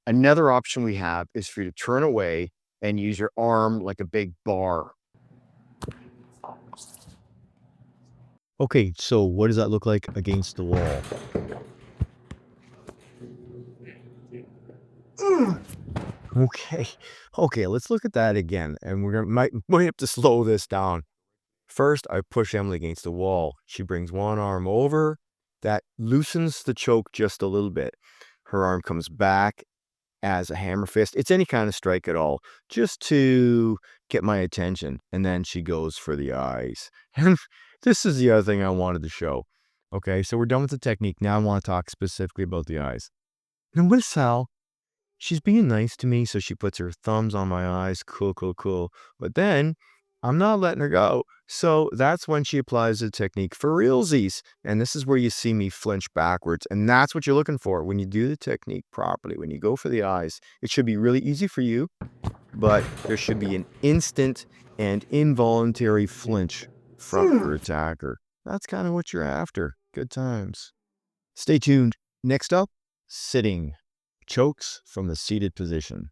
Another option we have is for you to turn away and use your arm like a big bar. Okay, so what does that look like against the wall? Okay. Okay, let's look at that again, and we're gonna might have to slow this down. First, I push Emily against the wall. She brings one arm over. That loosens the choke just a little bit. Her arm comes back as a hammer fist. It's any kind of strike at all, just to get my attention. And then she goes for the eyes. And this is the other thing I wanted to show. Okay, so we're done with the technique. Now I want to talk specifically about the eyes. And with Sal, she's being nice to me, so she puts her thumbs on my eyes. Cool, cool, cool. But then I'm not letting her go. So that's when she applies the technique for realsies. And this is where you see me flinch backwards. And that's what you're looking for when you do the technique properly. When you go for the eyes, it should be really easy for you, but there should be an instant and involuntary flinch from your attacker. That's kind of what you're after. Good times. Stay tuned. Next up, sitting. Chokes from the seated position.